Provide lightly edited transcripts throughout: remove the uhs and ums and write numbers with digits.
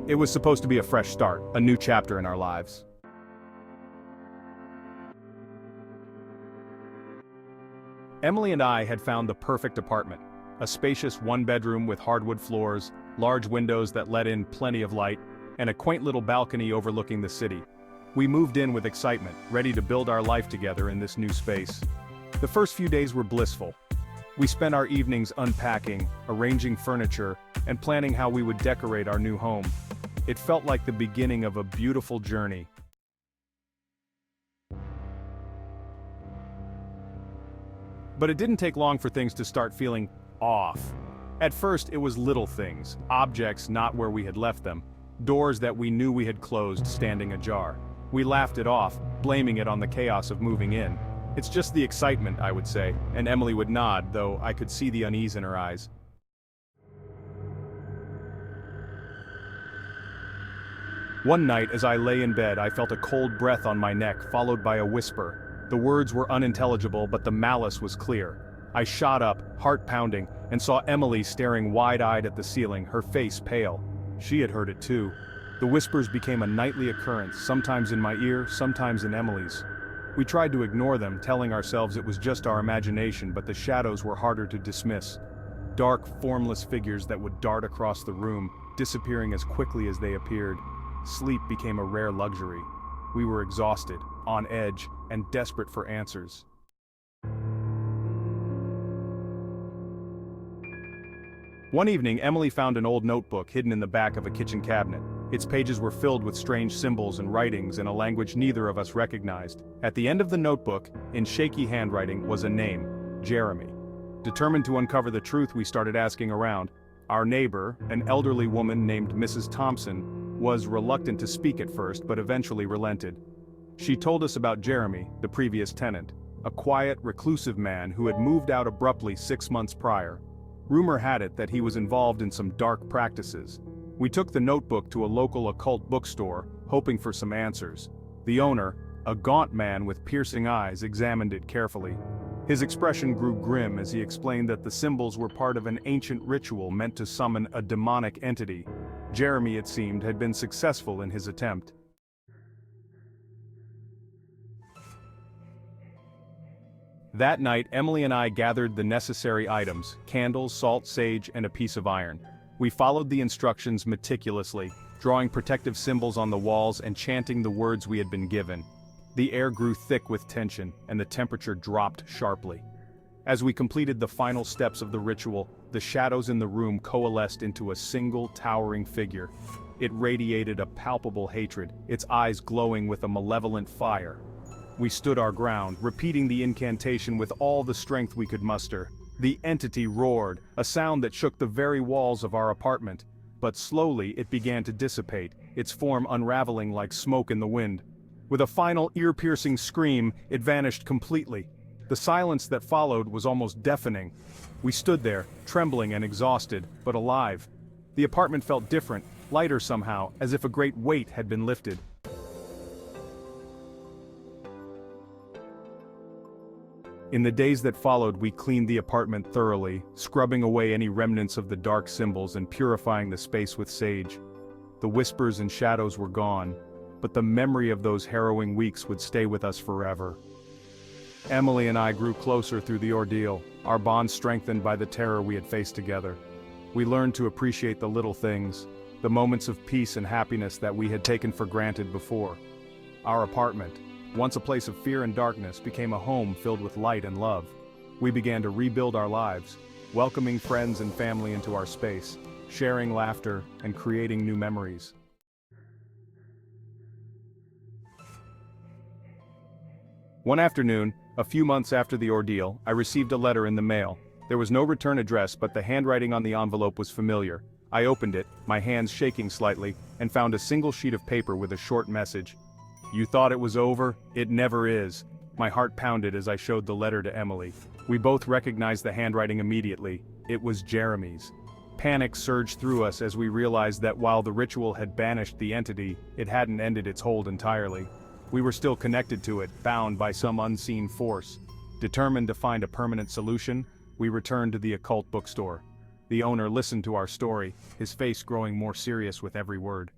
It was supposed to be a fresh start, a new chapter in our lives. Emily and I had found the perfect apartment. A spacious one-bedroom with hardwood floors, large windows that let in plenty of light, and a quaint little balcony overlooking the city. We moved in with excitement, ready to build our life together in this new space. The first few days were blissful. We spent our evenings unpacking, arranging furniture, and planning how we would decorate our new home. It felt like the beginning of a beautiful journey. But it didn't take long for things to start feeling off. At first, it was little things, objects not where we had left them, doors that we knew we had closed standing ajar. We laughed it off, blaming it on the chaos of moving in. It's just the excitement, I would say, and Emily would nod, though I could see the unease in her eyes. One night, as I lay in bed, I felt a cold breath on my neck, followed by a whisper. The words were unintelligible, but the malice was clear. I shot up, heart pounding, and saw Emily staring wide-eyed at the ceiling, her face pale. She had heard it too. The whispers became a nightly occurrence, sometimes in my ear, sometimes in Emily's. We tried to ignore them, telling ourselves it was just our imagination, but the shadows were harder to dismiss. Dark, formless figures that would dart across the room, disappearing as quickly as they appeared. Sleep became a rare luxury. We were exhausted, on edge, and desperate for answers. One evening, Emily found an old notebook hidden in the back of a kitchen cabinet. Its pages were filled with strange symbols and writings in a language neither of us recognized. At the end of the notebook, in shaky handwriting, was a name, Jeremy. Determined to uncover the truth, we started asking around. Our neighbor, an elderly woman named Mrs. Thompson, was reluctant to speak at first but eventually relented. She told us about Jeremy, the previous tenant, a quiet, reclusive man who had moved out abruptly 6 months prior. Rumor had it that he was involved in some dark practices. We took the notebook to a local occult bookstore, hoping for some answers. The owner, a gaunt man with piercing eyes, examined it carefully. His expression grew grim as he explained that the symbols were part of an ancient ritual meant to summon a demonic entity. Jeremy, it seemed, had been successful in his attempt. That night, Emily and I gathered the necessary items: candles, salt, sage, and a piece of iron. We followed the instructions meticulously, drawing protective symbols on the walls and chanting the words we had been given. The air grew thick with tension, and the temperature dropped sharply. As we completed the final steps of the ritual, the shadows in the room coalesced into a single towering figure. It radiated a palpable hatred, its eyes glowing with a malevolent fire. We stood our ground, repeating the incantation with all the strength we could muster. The entity roared, a sound that shook the very walls of our apartment. But slowly it began to dissipate, its form unraveling like smoke in the wind. With a final ear-piercing scream, it vanished completely. The silence that followed was almost deafening. We stood there, trembling and exhausted, but alive. The apartment felt different, lighter somehow, as if a great weight had been lifted. In the days that followed, we cleaned the apartment thoroughly, scrubbing away any remnants of the dark symbols and purifying the space with sage. The whispers and shadows were gone, but the memory of those harrowing weeks would stay with us forever. Emily and I grew closer through the ordeal, our bond strengthened by the terror we had faced together. We learned to appreciate the little things, the moments of peace and happiness that we had taken for granted before. Our apartment, once a place of fear and darkness, became a home filled with light and love. We began to rebuild our lives, welcoming friends and family into our space, sharing laughter and creating new memories. One afternoon, a few months after the ordeal, I received a letter in the mail. There was no return address, but the handwriting on the envelope was familiar. I opened it, my hands shaking slightly, and found a single sheet of paper with a short message. "You thought it was over? It never is." My heart pounded as I showed the letter to Emily. We both recognized the handwriting immediately. It was Jeremy's. Panic surged through us as we realized that while the ritual had banished the entity, it hadn't ended its hold entirely. We were still connected to it, bound by some unseen force. Determined to find a permanent solution, we returned to the occult bookstore. The owner listened to our story, his face growing more serious with every word.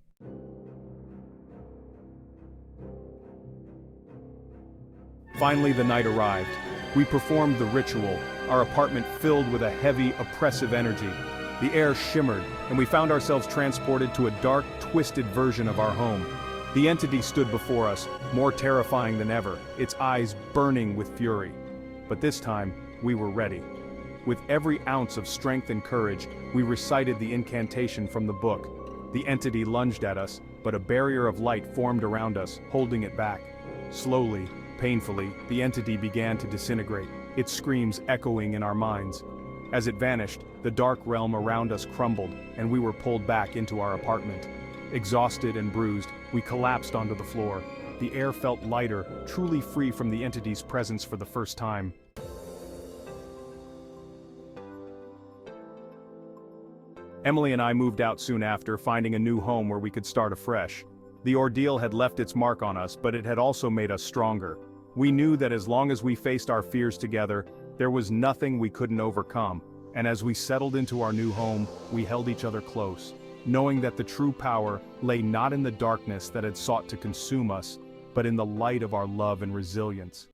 Finally, the night arrived. We performed the ritual, our apartment filled with a heavy, oppressive energy. The air shimmered, and we found ourselves transported to a dark, twisted version of our home. The entity stood before us, more terrifying than ever, its eyes burning with fury. But this time, we were ready. With every ounce of strength and courage, we recited the incantation from the book. The entity lunged at us, but a barrier of light formed around us, holding it back. Slowly, painfully, the entity began to disintegrate, its screams echoing in our minds. As it vanished, the dark realm around us crumbled, and we were pulled back into our apartment. Exhausted and bruised, we collapsed onto the floor. The air felt lighter, truly free from the entity's presence for the first time. Emily and I moved out soon after, finding a new home where we could start afresh. The ordeal had left its mark on us, but it had also made us stronger. We knew that as long as we faced our fears together, there was nothing we couldn't overcome, and as we settled into our new home, we held each other close, knowing that the true power lay not in the darkness that had sought to consume us, but in the light of our love and resilience.